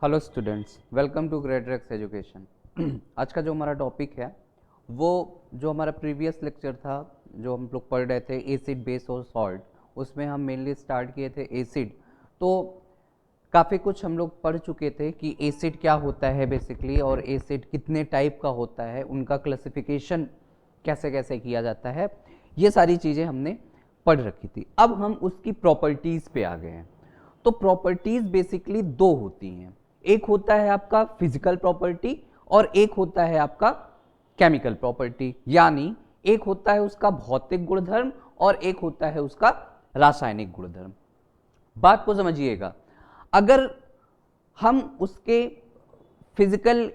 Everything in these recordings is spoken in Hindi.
Hello students, welcome to Gradrex education. आज का जो हमारा टॉपिक है वो जो हमारा प्रीवियस लेक्चर था, जो हम लोग पढ़ रहे थे एसिड, बेस और सॉल्ट, उसमें हम मेनली स्टार्ट किए थे एसिड। तो काफ़ी कुछ हम लोग पढ़ चुके थे कि एसिड क्या होता है बेसिकली, और एसिड कितने टाइप का होता है, उनका क्लासिफिकेशन कैसे कैसे किया जाता है, ये सारी चीज़ें हमने पढ़ रखी थी। अब हम उसकी प्रॉपर्टीज़ पे आ गए हैं। तो प्रॉपर्टीज़ बेसिकली दो होती हैं, एक होता है आपका फिजिकल प्रॉपर्टी और एक होता है आपका केमिकल प्रॉपर्टी, यानी एक होता है उसका भौतिक गुणधर्म और एक होता है उसका रासायनिक गुणधर्म। बात को समझिएगा, अगर हम उसके फिजिकल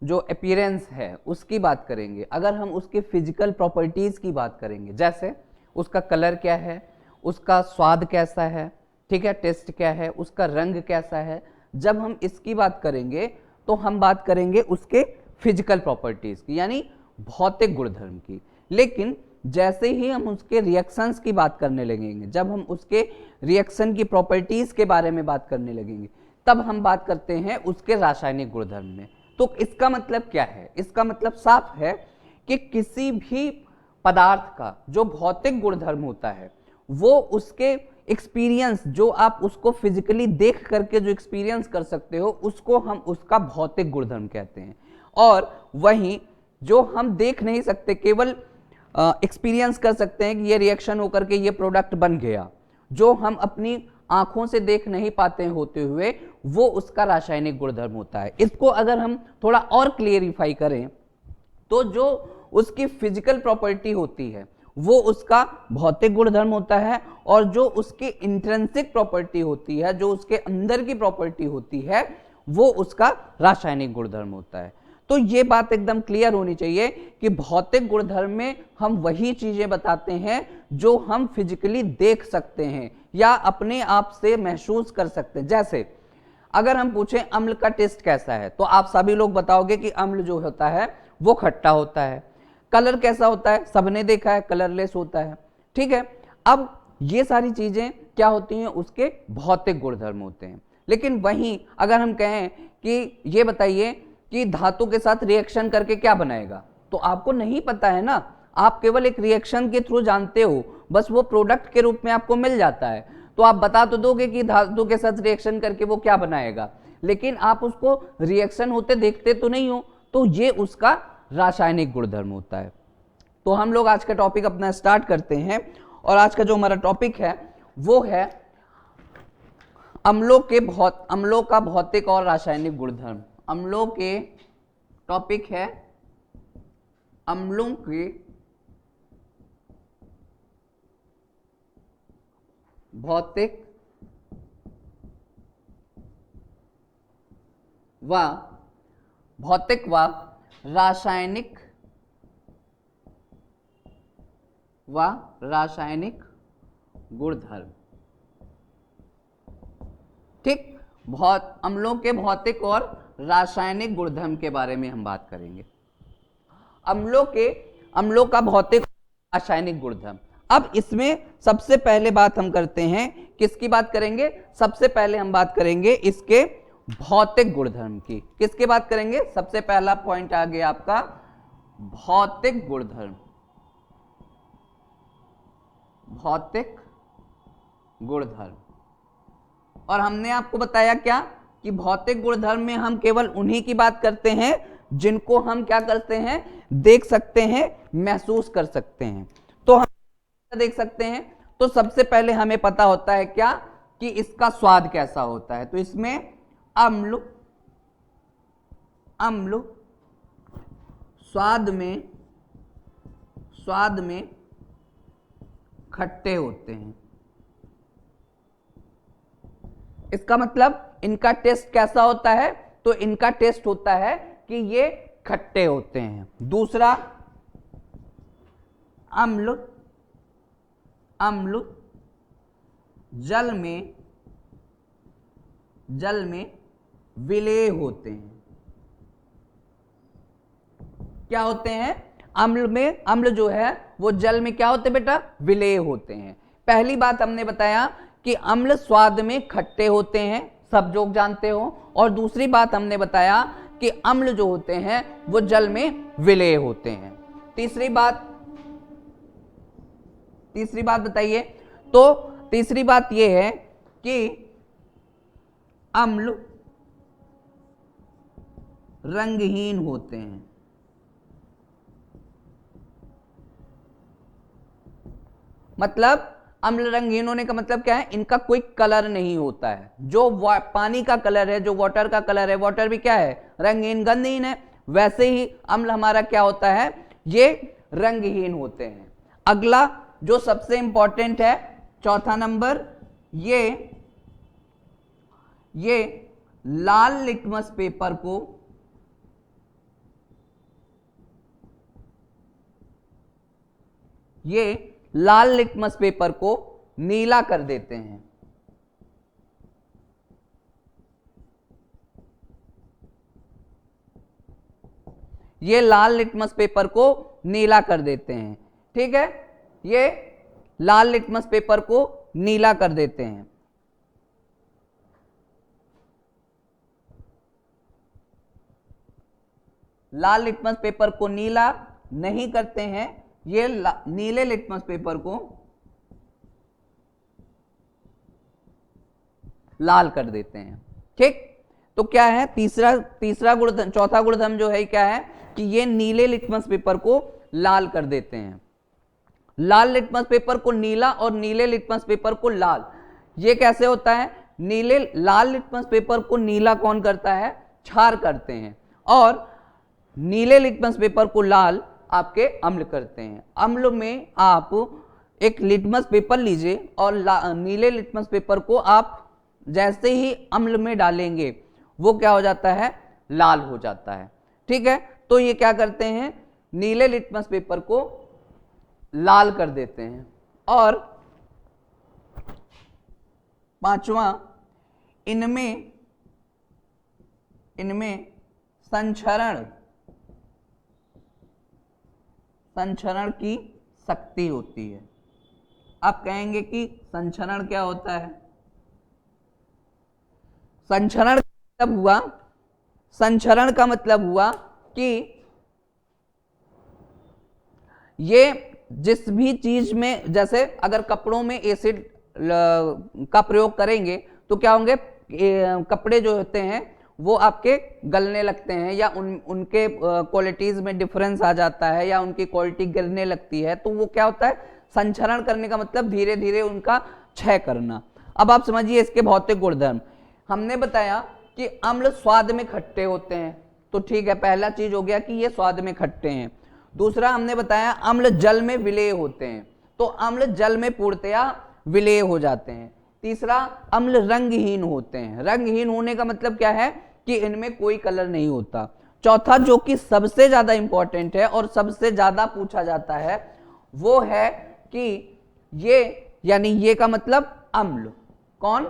जो अपीयरेंस है उसकी बात करेंगे, अगर हम उसके फिजिकल प्रॉपर्टीज की बात करेंगे, जैसे उसका कलर क्या है, उसका स्वाद कैसा है, ठीक है, टेस्ट क्या है, उसका रंग कैसा है, जब हम इसकी बात करेंगे तो हम बात करेंगे उसके फिजिकल प्रॉपर्टीज की, यानी भौतिक गुणधर्म की। लेकिन जैसे ही हम उसके रिएक्शंस की बात करने लगेंगे, जब हम उसके रिएक्शन की प्रॉपर्टीज के बारे में बात करने लगेंगे, तब हम बात करते हैं उसके रासायनिक गुणधर्म में। तो इसका मतलब क्या है? इसका मतलब साफ है कि किसी भी पदार्थ का जो भौतिक गुणधर्म होता है वो उसके एक्सपीरियंस, जो आप उसको फिजिकली देख करके जो एक्सपीरियंस कर सकते हो, उसको हम उसका भौतिक गुणधर्म कहते हैं। और वहीं जो हम देख नहीं सकते, केवल एक्सपीरियंस कर सकते हैं कि ये रिएक्शन होकर के ये प्रोडक्ट बन गया, जो हम अपनी आंखों से देख नहीं पाते होते हुए, वो उसका रासायनिक गुणधर्म होता है। इसको अगर हम थोड़ा और क्लियरिफाई करें तो जो उसकी फिजिकल प्रॉपर्टी होती है वो उसका भौतिक गुणधर्म होता है, और जो उसकी इंट्रिंसिक प्रॉपर्टी होती है, जो उसके अंदर की प्रॉपर्टी होती है, वो उसका रासायनिक गुणधर्म होता है। तो ये बात एकदम क्लियर होनी चाहिए कि भौतिक गुणधर्म में हम वही चीजें बताते हैं जो हम फिजिकली देख सकते हैं या अपने आप से महसूस कर सकते हैं। जैसे अगर हम पूछें अम्ल का टेस्ट कैसा है, तो आप सभी लोग बताओगे कि अम्ल जो होता है वो खट्टा होता है। कलर कैसा होता है? सबने देखा है, कलरलेस होता है, ठीक है। अब ये सारी चीजें क्या होती हैं? उसके भौतिक गुणधर्म होते हैं। लेकिन वहीं अगर हम कहें कि ये बताइए कि धातु के साथ रिएक्शन करके क्या बनाएगा, तो आपको नहीं पता है ना, आप केवल एक रिएक्शन के थ्रू जानते हो, बस वो प्रोडक्ट के रूप में आपको मिल जाता है। तो आप बता तो दोगे कि धातु के साथ रिएक्शन करके वो क्या बनाएगा, लेकिन आप उसको रिएक्शन होते देखते तो नहीं हो। तो ये उसका रासायनिक गुणधर्म होता है। तो हम लोग आज का टॉपिक अपना स्टार्ट करते हैं, और आज का जो हमारा टॉपिक है वो है अम्लों का भौतिक और रासायनिक गुणधर्म। अम्लों के टॉपिक है अम्लों के भौतिक व रासायनिक गुणधर्म। ठीक, अम्लों के भौतिक और रासायनिक गुणधर्म के बारे में हम बात करेंगे। अम्लों का भौतिक रासायनिक गुणधर्म। अब इसमें सबसे पहले बात हम करते हैं, किसकी बात करेंगे? सबसे पहले हम बात करेंगे इसके भौतिक गुणधर्म की। किसकी बात करेंगे? सबसे पहला पॉइंट आ गया आपका भौतिक गुणधर्म। भौतिक गुणधर्म। और हमने आपको बताया क्या कि भौतिक गुणधर्म में हम केवल उन्हीं की बात करते हैं जिनको हम क्या करते हैं? देख सकते हैं, महसूस कर सकते हैं। तो हम देख सकते हैं तो सबसे पहले हमें पता होता है क्या कि इसका स्वाद कैसा होता है। तो इसमें अम्ल स्वाद में खट्टे होते हैं। इसका मतलब इनका टेस्ट कैसा होता है? तो इनका टेस्ट होता है कि ये खट्टे होते हैं। दूसरा, अम्ल जल में विलेय होते हैं। क्या होते हैं? अम्ल जो है वो जल में क्या होते हैं बेटा? विलेय होते हैं। पहली बात हमने बताया कि अम्ल स्वाद में खट्टे होते हैं, सब लोग जानते हो। और दूसरी बात हमने बताया कि अम्ल जो होते हैं वो जल में विलेय होते हैं। तीसरी बात बताइए। तो तीसरी बात ये है कि अम्ल रंगहीन होते हैं। मतलब अम्ल रंगहीन होने का मतलब क्या है, इनका कोई कलर नहीं होता है। जो पानी का कलर है, जो वाटर का कलर है, वाटर भी क्या है, रंगहीन, गंधहीन है। वैसे ही अम्ल हमारा क्या होता है, ये रंगहीन होते हैं। अगला जो सबसे इंपॉर्टेंट है, चौथा नंबर, ये लाल लिटमस पेपर को नीला कर देते हैं। ये लाल लिटमस पेपर को नीला कर देते हैं। ठीक है, ये लाल लिटमस पेपर को नीला कर देते हैं। लाल लिटमस पेपर को नीला नहीं करते हैं, ये नीले लिटमस पेपर को लाल कर देते हैं। ठीक, तो क्या है तीसरा गुणधर्म, चौथा गुणधर्म जो है क्या है कि ये नीले लिटमस पेपर को लाल कर देते हैं। लाल लिटमस पेपर को नीला और नीले लिटमस पेपर को लाल, ये कैसे होता है, लाल लिटमस पेपर को नीला कौन करता है, क्षार करते हैं, और नीले लिटमस पेपर को लाल आपके अम्ल करते हैं। अम्ल में आप एक लिटमस पेपर लीजिए और नीले लिटमस पेपर को आप जैसे ही अम्ल में डालेंगे वो क्या हो जाता है, लाल हो जाता है। ठीक है, तो ये क्या करते हैं, नीले लिटमस पेपर को लाल कर देते हैं। और पांचवा, इनमें संचरण की शक्ति होती है। आप कहेंगे कि संचरण क्या होता है, संचरण का मतलब हुआ कि ये जिस भी चीज में, जैसे अगर कपड़ों में एसिड का प्रयोग करेंगे तो क्या होंगे, कपड़े जो होते हैं वो आपके गलने लगते हैं, या उनके क्वालिटीज में डिफरेंस आ जाता है, या उनकी क्वालिटी गिरने लगती है। तो वो क्या होता है, संचरण करने का मतलब धीरे धीरे उनका क्षय करना। अब आप समझिए इसके भौतिक गुणधर्म। हमने बताया कि अम्ल स्वाद में खट्टे होते हैं, तो ठीक है, पहला चीज हो गया कि ये स्वाद में खट्टे हैं। दूसरा हमने बताया अम्ल जल में विलेय होते हैं, तो अम्ल जल में पूर्णतया विलेय हो जाते हैं। तीसरा, अम्ल रंगहीन होते हैं। रंगहीन होने का मतलब क्या है कि इनमें कोई कलर नहीं होता। चौथा, जो कि सबसे ज्यादा इंपॉर्टेंट है और सबसे ज्यादा पूछा जाता है, वो है कि ये का मतलब अम्ल। कौन,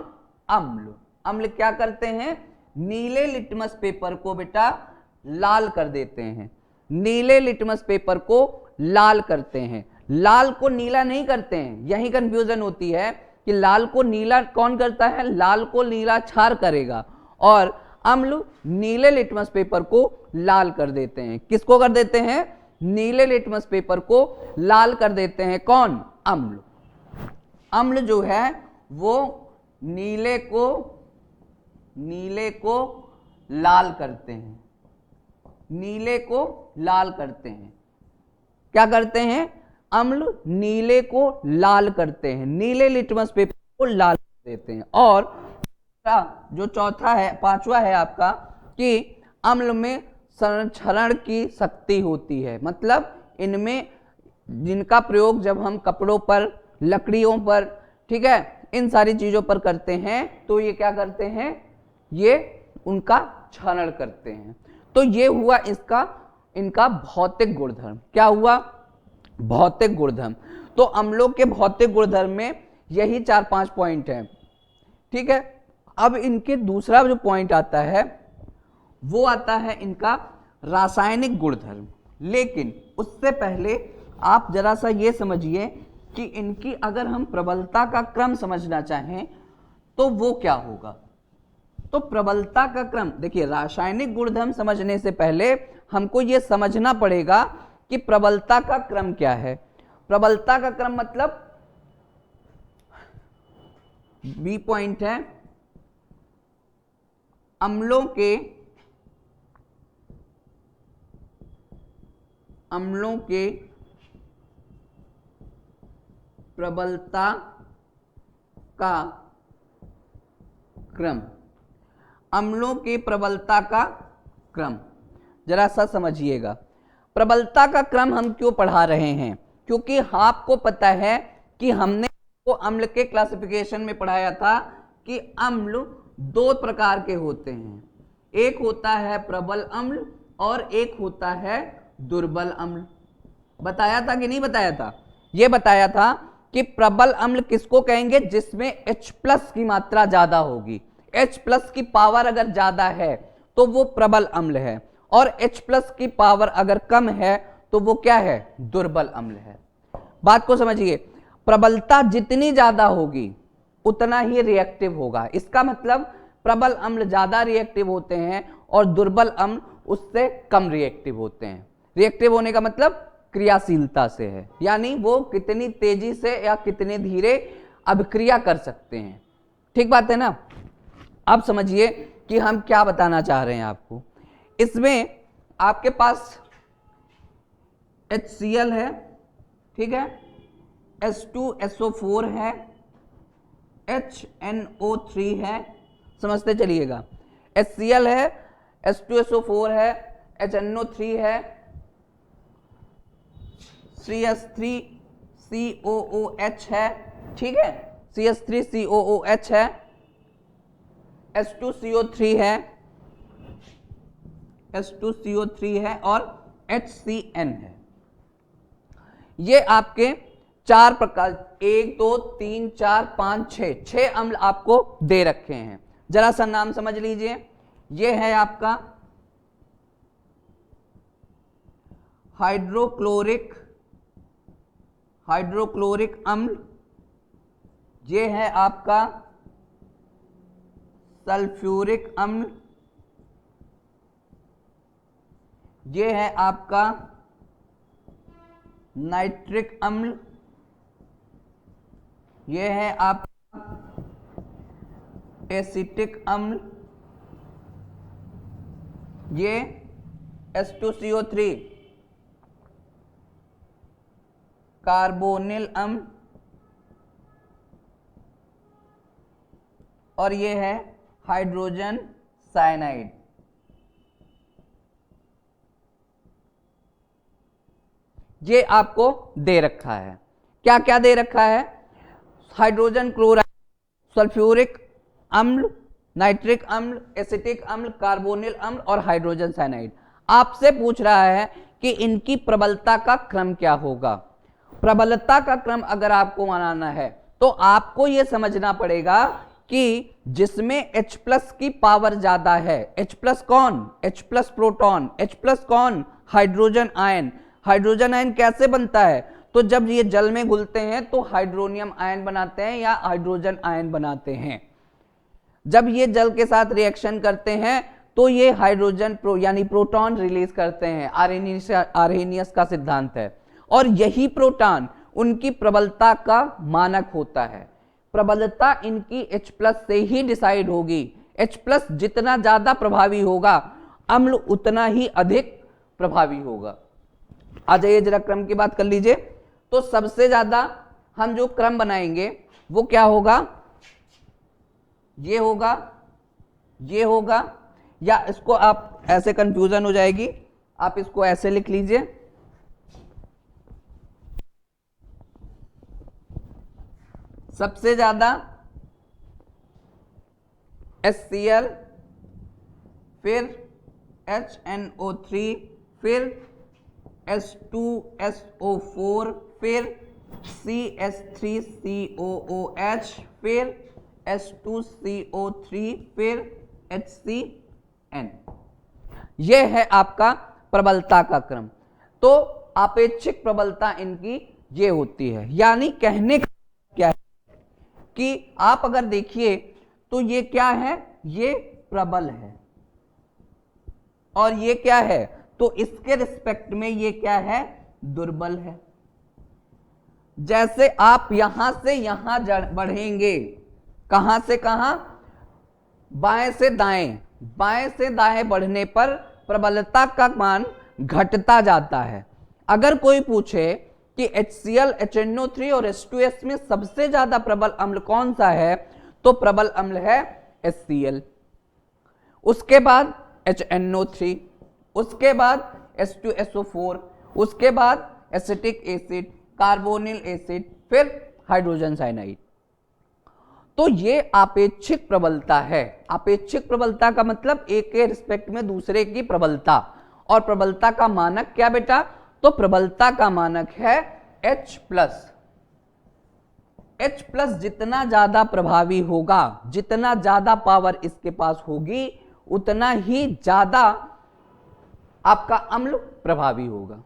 अम्ल क्या करते हैं, नीले लिटमस पेपर को बेटा लाल कर देते हैं। नीले लिटमस पेपर को लाल करते हैं, लाल को नीला नहीं करते हैं। यही कंफ्यूजन होती है कि लाल को नीला कौन करता है, लाल को नीला क्षार करेगा, और अम्ल नीले लिटमस पेपर को लाल कर देते हैं। किसको कर देते हैं, नीले लिटमस पेपर को लाल कर देते हैं। कौन, अम्ल जो है वो नीले को लाल करते हैं, नीले को लाल करते हैं। क्या करते हैं, अम्ल नीले को लाल करते हैं, नीले लिटमस पेपर को लाल कर देते हैं। और जो चौथा है, पांचवा है आपका कि अम्ल में संचरण की शक्ति होती है। मतलब इनमें जिनका प्रयोग जब हम कपड़ों पर, लकड़ियों पर, ठीक है, इन सारी चीजों पर करते हैं, तो ये क्या करते हैं, ये उनका क्षरण करते हैं। तो ये हुआ इनका भौतिक गुणधर्म। क्या हुआ, भौतिक गुणधर्म। तो अम्लों के भौतिक गुणधर्म में यही 4-5 पॉइंट हैं। ठीक है, अब इनके दूसरा जो पॉइंट आता है वो आता है इनका रासायनिक गुणधर्म। लेकिन उससे पहले आप जरा सा ये समझिए कि इनकी अगर हम प्रबलता का क्रम समझना चाहें तो वो क्या होगा। तो प्रबलता का क्रम, देखिए रासायनिक गुणधर्म समझने से पहले हमको यह समझना पड़ेगा कि प्रबलता का क्रम क्या है। प्रबलता का क्रम मतलब बी पॉइंट है अम्लों के प्रबलता का क्रम। अम्लों की प्रबलता का क्रम जरा सा समझिएगा। प्रबलता का क्रम हम क्यों पढ़ा रहे हैं? क्योंकि आपको पता है कि हमने वो अम्ल के क्लासिफिकेशन में पढ़ाया था कि अम्ल दो प्रकार के होते हैं, एक होता है प्रबल अम्ल और एक होता है दुर्बल अम्ल। बताया था कि नहीं बताया था? यह बताया था कि प्रबल अम्ल किसको कहेंगे? जिसमें H+ की मात्रा ज्यादा होगी। H+ की पावर अगर ज्यादा है तो वो प्रबल अम्ल है, और H+ की पावर अगर कम है तो वो क्या है? दुर्बल अम्ल है। बात को समझिए, प्रबलता जितनी ज्यादा होगी उतना ही रिएक्टिव होगा। इसका मतलब प्रबल अम्ल ज्यादा रिएक्टिव होते हैं और दुर्बल अम्ल उससे कम रिएक्टिव होते हैं। रिएक्टिव होने का मतलब क्रियाशीलता से है, यानी वो कितनी तेजी से या कितने धीरे अभिक्रिया कर सकते हैं। ठीक बात है ना? अब समझिए कि हम क्या बताना चाह रहे हैं आपको। इसमें आपके पास HCl है, ठीक है, H2SO4 है, HNO3 है, समझते चलिएगा। HCl है, H2SO4 है, HNO3 है, CH3COOH है, ठीक है, CH3COOH है, H2CO3 है, H2CO3 है और HCN है। ये आपके चार प्रकार, 1 2 3 4 5 6 अम्ल आपको दे रखे हैं। जरा सा नाम समझ लीजिए। ये है आपका हाइड्रोक्लोरिक अम्ल, ये है आपका सल्फ्यूरिक अम्ल, ये है आपका नाइट्रिक अम्ल, ये है आपका एसिटिक अम्ल, ये H2CO3 कार्बोनिल अम्ल, और ये है हाइड्रोजन साइनाइड। ये आपको दे रखा है। क्या क्या दे रखा है? हाइड्रोजन क्लोराइड, सल्फ्यूरिक अम्ल, नाइट्रिक अम्ल, एसिटिक अम्ल, कार्बोनिल अम्ल और हाइड्रोजन साइनाइड। आपसे पूछ रहा है कि इनकी प्रबलता का क्रम क्या होगा। प्रबलता का क्रम अगर आपको बनाना है तो आपको यह समझना पड़ेगा कि जिसमें H+ की पावर ज्यादा है, H+ कौन? H+ प्रोटॉन, H+ कौन? Hydrogen ion. हाइड्रोजन आयन कैसे बनता है? तो जब ये जल में घुलते हैं तो हाइड्रोनियम आयन बनाते हैं या हाइड्रोजन आयन बनाते हैं। जब ये जल के साथ रिएक्शन करते हैं तो ये हाइड्रोजन यानी प्रोटॉन रिलीज करते हैं। आर्हेनियस का सिद्धांत है, और यही प्रोटॉन उनकी प्रबलता का मानक होता है। प्रबलता इनकी H+ से ही डिसाइड होगी। H+ जितना ज्यादा प्रभावी होगा, अम्ल उतना ही अधिक प्रभावी होगा। आ जाइए जरा क्रम की बात कर लीजिए। तो सबसे ज्यादा हम जो क्रम बनाएंगे वो क्या होगा? ये होगा, ये होगा, या इसको आप ऐसे कंफ्यूजन हो जाएगी, आप इसको ऐसे लिख लीजिए। सबसे ज्यादा HCl, फिर HNO3, फिर H2SO4, फिर CH3COOH, फिर H2CO3, फिर HCN। यह है आपका प्रबलता का क्रम। तो आपेक्षिक प्रबलता इनकी ये होती है। यानी कहने का क्या है कि आप अगर देखिए तो ये क्या है? ये प्रबल है और ये क्या है, तो इसके रिस्पेक्ट में ये क्या है, दुर्बल है। जैसे आप यहां से यहां बढ़ेंगे, कहां से कहां, बाएं से दाएं, बाएं से दाएं बढ़ने पर प्रबलता का मान घटता जाता है। अगर कोई पूछे कि HCl, HNO3 और H2S में सबसे ज्यादा प्रबल अम्ल कौन सा है, तो प्रबल अम्ल है HCl, उसके बाद HNO3, उसके बाद H2SO4, उसके बाद एसिटिक एसिड, कार्बोनिल एसिड, फिर हाइड्रोजन साइनाइड। तो ये आपेक्षिक प्रबलता है। आपेक्षिक प्रबलता का मतलब एक के रिस्पेक्ट में दूसरे की प्रबलता। और प्रबलता का मानक क्या बेटा, तो प्रबलता का मानक है H+। H+ जितना ज्यादा प्रभावी होगा, जितना ज्यादा पावर इसके पास होगी, उतना ही ज्यादा आपका अम्ल प्रभावी होगा।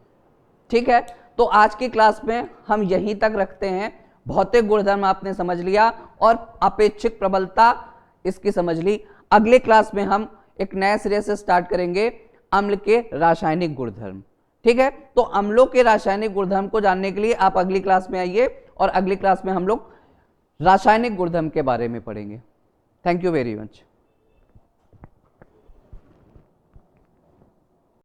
ठीक है, तो आज की क्लास में हम यहीं तक रखते हैं। भौतिक गुणधर्म आपने समझ लिया और अपेक्षिक प्रबलता इसकी समझ ली। अगले क्लास में हम एक नए सिरे से स्टार्ट करेंगे अम्ल के रासायनिक गुणधर्म। ठीक है, तो अम्लों के रासायनिक गुणधर्म को जानने के लिए आप अगली क्लास में आइए और अगली क्लास में हम लोग रासायनिक गुणधर्म के बारे में पढ़ेंगे। Thank you very much.